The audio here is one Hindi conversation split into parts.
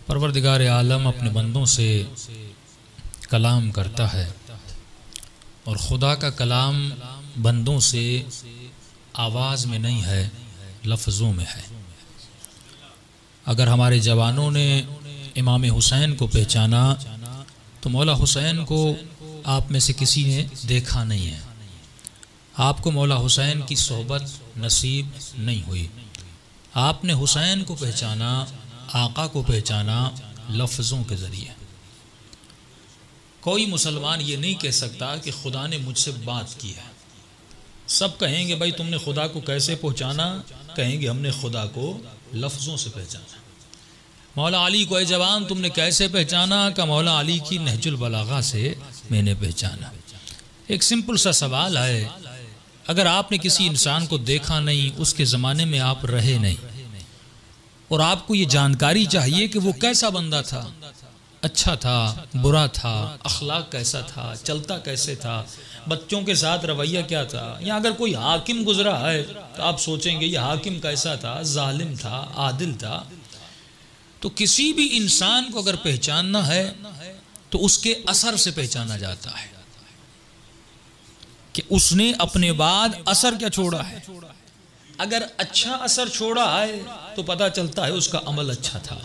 परवरदिगार आलम अपने बंदों से कलाम करता है और खुदा का कलाम बंदों से आवाज़ में नहीं है, लफ्ज़ों में है। अगर हमारे जवानों ने इमाम हुसैन को पहचाना तो मौला हुसैन को आप में से किसी ने देखा नहीं है। आपको मौला हुसैन की सोहबत नसीब नहीं हुई। आपने हुसैन को पहचाना, आका को पहचाना लफ्ज़ों के ज़रिए। कोई मुसलमान ये नहीं कह सकता कि खुदा ने मुझसे बात की है। सब कहेंगे भाई तुमने खुदा को कैसे पहचाना? कहेंगे हमने खुदा को लफ्ज़ों से पहचाना। मौला अली को ए जवान तुमने कैसे पहचाना? का मौला अली की नहजुल बलागा से मैंने पहचाना। एक सिंपल सा सवाल है, अगर आपने किसी इंसान को देखा नहीं, उसके ज़माने में आप रहे नहीं और आपको ये जानकारी चाहिए कि वो कैसा बंदा था, अच्छा था, बुरा था, अखलाक कैसा था, चलता कैसे था, बच्चों के साथ रवैया क्या था, या अगर कोई हाकिम गुजरा है तो आप सोचेंगे ये हाकिम कैसा था, जालिम था, आदिल था। तो किसी भी इंसान को अगर पहचानना है तो उसके असर से पहचाना जाता है कि उसने अपने बाद असर क्या छोड़ा है। अगर अच्छा असर छोड़ा है तो पता चलता है उसका अमल अच्छा था।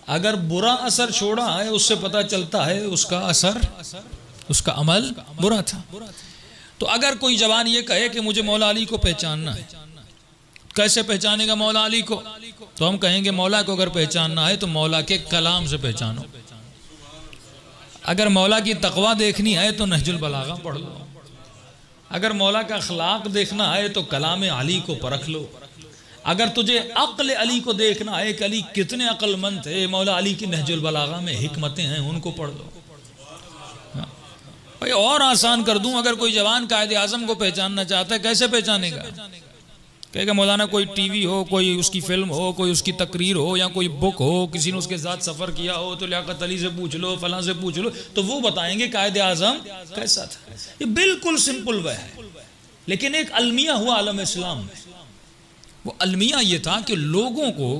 अगर बुरा असर छोड़ा है उससे पता चलता है उसका असर, उसका अमल बुरा था। तो अगर कोई जवान ये कहे कि मुझे मौला अली को पहचानना है, कैसे पहचानेगा मौला अली को? तो हम कहेंगे मौला को अगर पहचानना है तो मौला के कलाम से पहचानो। अगर मौला की तकवा देखनी है तो नहजुल बलागा पढ़ लो। अगर मौला का अखलाक देखना है तो कलाम अली को परख लो। अगर तुझे अक्ल अली को देखना है कि अली कितने अक्लमंद थे, मौला अली की नहजुल बलागा में हिकमतें हैं, उनको पढ़ लो। भाई और आसान कर दूं, अगर कोई जवान कायदे आजम को पहचानना चाहता है कैसे पहचानेगा? कहेगा मौलाना कोई टीवी हो, कोई उसकी फिल्म हो, कोई उसकी तकरीर हो, या कोई बुक हो, किसी ने उसके साथ सफ़र किया हो तो लियाकत अली से पूछ लो, फलां से पूछ लो, तो वो बताएंगे कायदे आजम कैसा था। ये बिल्कुल सिंपल वह है। लेकिन एक अलमिया हुआ आलम इस्लाम में। वो अलमिया ये था कि लोगों को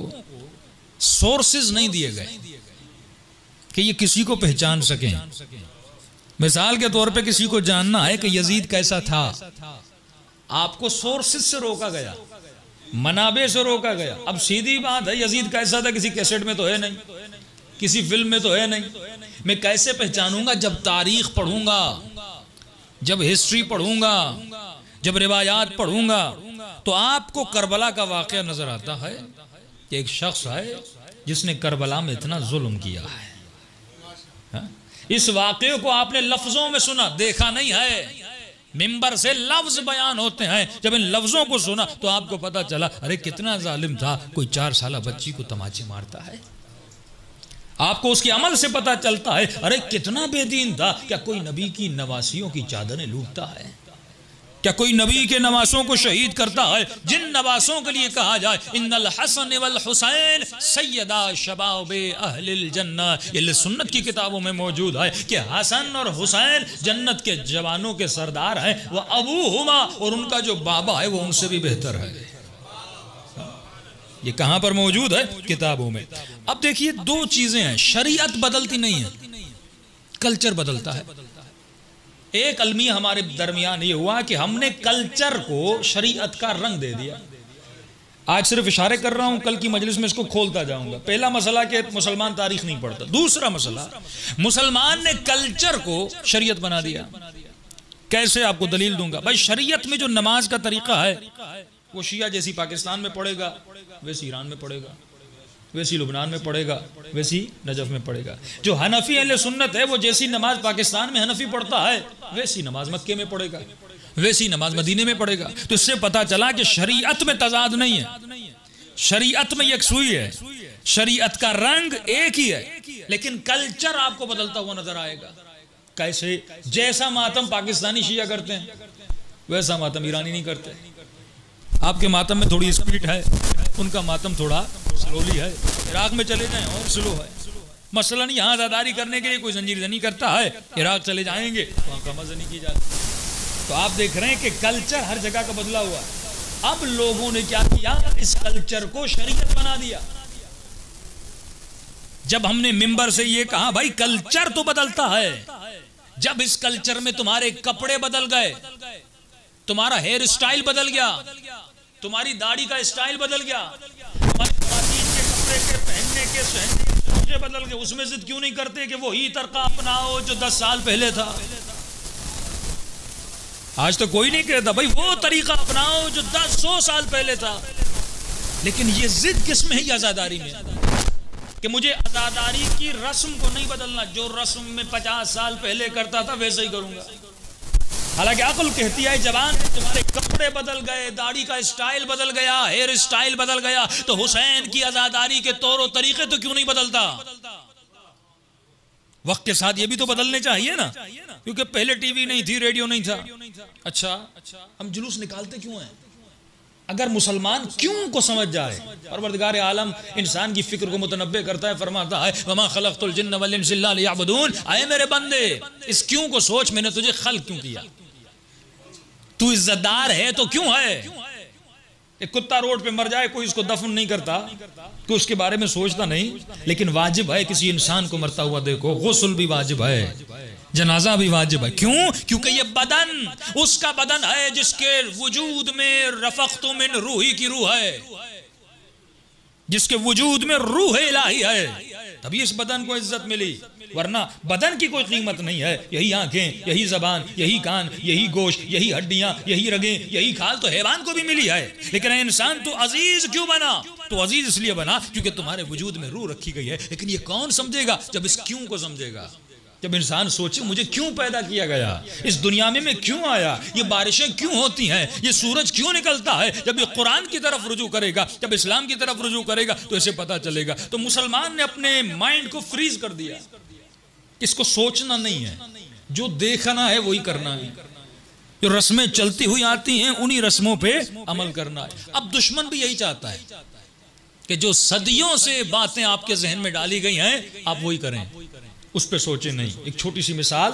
सोर्सेज नहीं दिए गए कि ये किसी को पहचान सकें। मिसाल के तौर पे किसी को जानना है कि यजीद कैसा था, आपको सोर्सेज से रोका गया, मनाबे से रोका गया। अब सीधी बात है, यजीद कैसा था किसी कैसेट में तो है नहीं, किसी फिल्म में तो है नहीं। मैं कैसे पहचानूंगा? जब तारीख पढ़ूंगा, जब हिस्ट्री पढ़ूंगा, जब रिवायात पढ़ूंगा। तो आपको करबला का वाकया नजर आता है कि एक शख्स है जिसने करबला में इतना जुल्म किया है। हा? इस वाकये को आपने लफ्जों में सुना, देखा नहीं है। मिंबर से लफ्ज बयान होते हैं, जब इन लफ्जों को सुना तो आपको पता चला अरे कितना जालिम था, कोई 4 साल बच्ची को तमाचे मारता है। आपको उसके अमल से पता चलता है अरे कितना बेदीन था। क्या कोई नबी की नवासियों की चादरें लूटता है? क्या कोई नबी के नवासों को शहीद करता है? जिन नवासों के लिए कहा जाए इन्नल हसन वल हुसैन सैयदा शबाबे अहलिल जन्नह, ये सुन्नत की किताबों में मौजूद है कि हसन और हुसैन जन्नत के जवानों के सरदार हैं। वह अबू हुमा, और उनका जो बाबा है वो उनसे भी बेहतर है। ये कहां पर मौजूद है? किताबों में। अब देखिए दो चीजें हैं, शरीयत बदलती नहीं है, कल्चर बदलता है। एक अलमिया हमारे दरमियान ये हुआ कि हमने कल्चर को शरीयत का रंग दे दिया। आज सिर्फ इशारे कर रहा हूं, कल की मजलिस में इसको खोलता जाऊंगा। पहला मसला कि मुसलमान तारीख नहीं पढ़ता। दूसरा मसला, मुसलमान ने कल्चर को शरीयत बना दिया। कैसे? आपको दलील दूंगा। भाई शरीयत में जो नमाज का तरीका है वो शिया जैसी पाकिस्तान में पढ़ेगा, वैसी ईरान में पढ़ेगा, वैसी लुबनान में पढ़ेगा, वैसी नजफ में पढ़ेगा। जो हनफी अहले सुन्नत है वो जैसी नमाज पाकिस्तान में हनफी पढ़ता है वैसी नमाज मक्के में पढ़ेगा, वैसी नमाज मदीने में पढ़ेगा। तो इससे पता चला कि शरीयत में तजाद नहीं है, शरीयत में यकसुई है, शरीयत का रंग एक ही है, लेकिन कल्चर आपको बदलता हुआ नजर आएगा। कैसे? जैसा मातम पाकिस्तानी शिया करते हैं वैसा मातम ईरानी नहीं करते। आपके मातम में थोड़ी स्पीड है, उनका मातम थोड़ा स्लोली है। इराक में चले जाएं और स्लो है। मसलन यहाँ आज़ादारी करने के लिए कोई जंजीर जनी करता है, इराक चले जाएंगे वहाँ कमा जनी की जाती। तो आप देख रहे हैं कि कल्चर हर जगह का बदला हुआ है। अब लोगों ने क्या किया, इस कल्चर को शरीयत बना दिया। जब हमने मिंबर से ये कहा भाई कल्चर तो बदलता है, जब इस कल्चर में तुम्हारे कपड़े बदल गए, तुम्हारा हेयर स्टाइल बदल गया, तुम्हारी दाढ़ी का स्टाइल बदल गया, तुम्हारी ख़वातीन के कपड़े के पहनने के सहने के बदल गए, उसमें जिद क्यों नहीं करते कि वही तरीका अपनाओ जो 10 साल पहले था? आज तो कोई नहीं कहता भाई वो तरीका अपनाओ जो 100 साल पहले था। लेकिन ये जिद किस में है? ये आज़ादारी में, कि मुझे आज़ादारी की रस्म को नहीं बदलना, जो रस्म में 50 साल पहले करता था वैसे ही करूंगा। हालांकि अक्ल कहती है जवान तुम्हारे कपड़े बदल गए, दाढ़ी का स्टाइल बदल गया, हेयर स्टाइल बदल गया, तो हुसैन की आज़ादारी के तौर तरीके तो क्यों नहीं बदलता? वक्त के साथ ये भी तो बदलने चाहिए ना, क्योंकि पहले टीवी नहीं थी, रेडियो नहीं था। अच्छा, हम जुलूस निकालते क्यों हैं? अगर मुसलमान क्यों को समझ जाए, परवरदिगार आलम इंसान की फिक्र को मुतनब्बे करता है, फरमाता है वमा खलक़तुल जिन्न वल इंसा इल्ला लियअबुदून, आए मेरे बंदे इस क्यों को सोच, मैंने तुझे खल्क़ क्यों किया? तू इज्जतदार है तो क्यों है? एक कुत्ता रोड पे मर जाए कोई उसको दफन नहीं करता, तो उसके बारे में सोचता नहीं, लेकिन वाजिब है किसी इंसान को मरता हुआ देखो, गुस्ल भी वाजिब है, जनाजा भी वाजिब है। क्यों? क्योंकि ये बदन उसका बदन है जिसके वजूद में रफ़क़तु मिन रूही की रूह है, जिसके वजूद में रूह इलाही है, तभी इस बदन को इज्जत मिली, वरना बदन की कोई कीमत नहीं है। यही आंखें, यही जबान, यही कान, यही गोश्त, यही हड्डियां, यही रगें, यही खाल तो हैवान को भी मिली है। लेकिन इंसान तो अजीज क्यों बना? तो अजीज इसलिए बना क्योंकि तुम्हारे वजूद में रूह रखी गई है। लेकिन ये कौन समझेगा? जब इस क्यों को समझेगा, जब इंसान सोचे मुझे क्यों पैदा किया गया, इस दुनिया में मैं क्यों आया, ये बारिशें क्यों होती हैं, ये सूरज क्यों निकलता है, जब ये कुरान की तरफ रुजू करेगा, जब इस्लाम की तरफ रुजू करेगा तो इसे पता चलेगा। तो मुसलमान ने अपने माइंड को फ्रीज कर दिया, इसको सोचना नहीं है, जो देखना है वही करना है, जो रस्में चलती हुई आती हैं उन्हीं रस्मों पे अमल करना है। अब दुश्मन भी यही चाहता है कि जो सदियों से बातें आपके जहन में डाली गई हैं आप वही करें, उस पर सोचे नहीं। एक छोटी सी मिसाल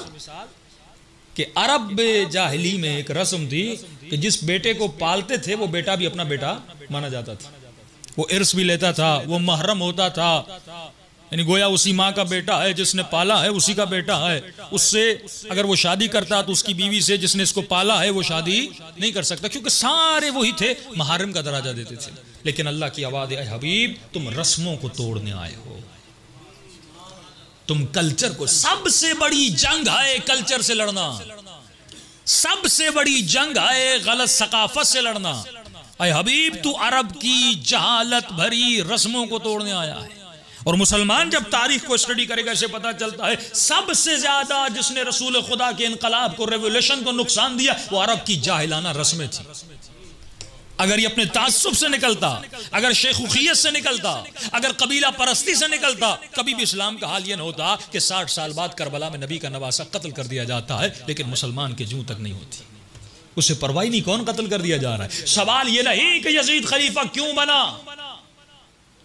कि अरब जाहिली में एक रस्म थी कि जिस बेटे को पालते थे वो बेटा भी अपना बेटा माना जाता था, वो इर्स भी लेता था, वो महरम होता था, यानी गोया उसी माँ का बेटा है, जिसने पाला है उसी का बेटा है। उससे अगर वो शादी करता तो उसकी बीवी से जिसने इसको पाला है वो शादी नहीं कर सकता, क्योंकि सारे वही थे, महरम का दराजा देते थे। लेकिन अल्लाह की आवाज़ है, हबीब तुम रस्मों को तोड़ने आए हो, तुम कल्चर को, सबसे बड़ी जंग है कल्चर से लड़ना, सबसे बड़ी जंग है गलत सकाफत से लड़ना। अय हबीब तू अरब की जहालत भरी रस्मों को तोड़ने आया है। और मुसलमान जब तारीख को स्टडी करेगा इसे पता चलता है सबसे ज्यादा जिसने रसूल खुदा के इनकलाब को, रेवोल्यूशन को नुकसान दिया वो अरब की जाहिलाना रस्में थी। अगर ये अपने तासुब से निकलता, अगर शेखुखियत से निकलता, अगर कबीला परस्ती से निकलता, कभी भी इस्लाम का हाल ये न होता कि 60 साल बाद करबला में नबी का नवासा कत्ल कर दिया जाता है। लेकिन मुसलमान के जूं तक नहीं होती, उसे परवाही नहीं कौन कत्ल कर दिया जा रहा है। सवाल ये नहीं कि यजीद खलीफा क्यों बना,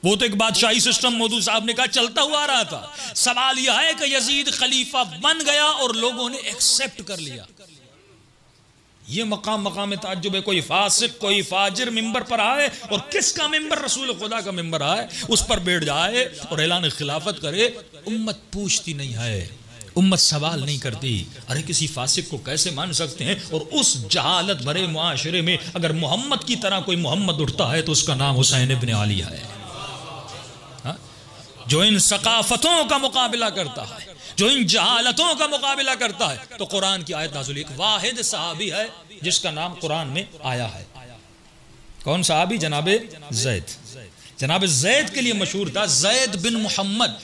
वो तो एक बादशाही सिस्टम मौदू साहब ने कहा चलता हुआ आ रहा था। सवाल यह है कि यजीद खलीफा बन गया और लोगों ने एक्सेप्ट कर लिया। ये मकाम ताज्जुब है, कोई फासिक कोई फाजिर मिंबर पर आए और किसका मिंबर, रसूल खुदा का मिंबर आए, उस पर बैठ जाए और ऐलान खिलाफत करे, उम्मत पूछती नहीं है, उम्मत सवाल नहीं करती, अरे किसी फासिक को कैसे मान सकते हैं। और उस जहालत भरे मुआशरे में अगर मोहम्मद की तरह कोई मोहम्मद उठता है तो उसका नाम हुसैन इब्न अली है, जो इन सकाफतों का मुकाबला करता है, जो इन जहालतों का मुकाबला करता है। तो कुरान की आयत नाज़िल, एक वाहिद सहाबी है जिसका नाम कुरान में आया है। कौन सहाबी? जनाबे ज़ैद। जनाबे ज़ैद के लिए मशहूर था ज़ैद बिन मोहम्मद।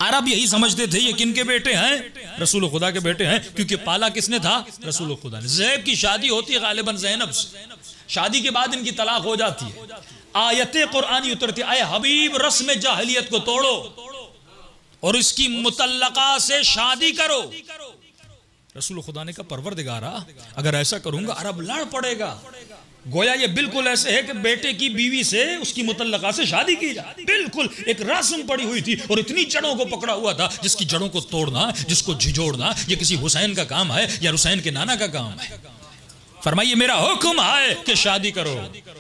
अरब यही समझते थे ये किनके बेटे हैं, रसूल खुदा के बेटे हैं, क्योंकि पाला किसने था, रसूल खुदा ने। ज़ैद की शादी होती है गालिबन ज़ैनब से, शादी के बाद इनकी तलाक हो जाती है, आयते कुरानी उतरती, आए हबीब रस्म जाहिलियत को तोड़ो और इसकी मुतल्लका से शादी करो। रसूल खुदा ने कहा परवरदिगारा अगर ऐसा करूंगा अरब लड़ पड़ेगा, गोया ये बिल्कुल ऐसे है कि बेटे की बीवी से उसकी मुतल्लका से शादी की जाए। बिल्कुल एक रस्म पड़ी हुई थी और इतनी जड़ों को पकड़ा हुआ था, जिसकी जड़ों को तोड़ना, जिसको झिझोड़ना, ये किसी हुसैन का काम है या हुसैन के नाना का काम है। फरमाइए मेरा हुक्म है कि शादी करो।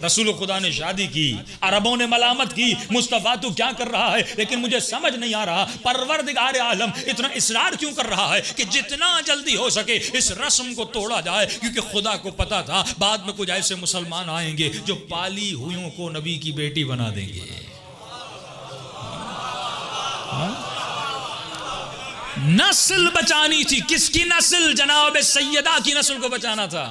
रसूल खुदा ने शादी की, अरबों ने मलामत की, मुस्तफ़ा तू क्या कर रहा है, लेकिन मुझे समझ नहीं आ रहा परवरदिगार आलम इतना इसरार क्यों कर रहा है कि जितना जल्दी हो सके इस रस्म को तोड़ा जाए, क्योंकि खुदा को पता था बाद में कुछ ऐसे मुसलमान आएंगे जो पाली हुइयों को नबी की बेटी बना देंगे। नस्ल बचानी थी, किसकी नस्ल? जनाब सैयदा की नस्ल को बचाना था।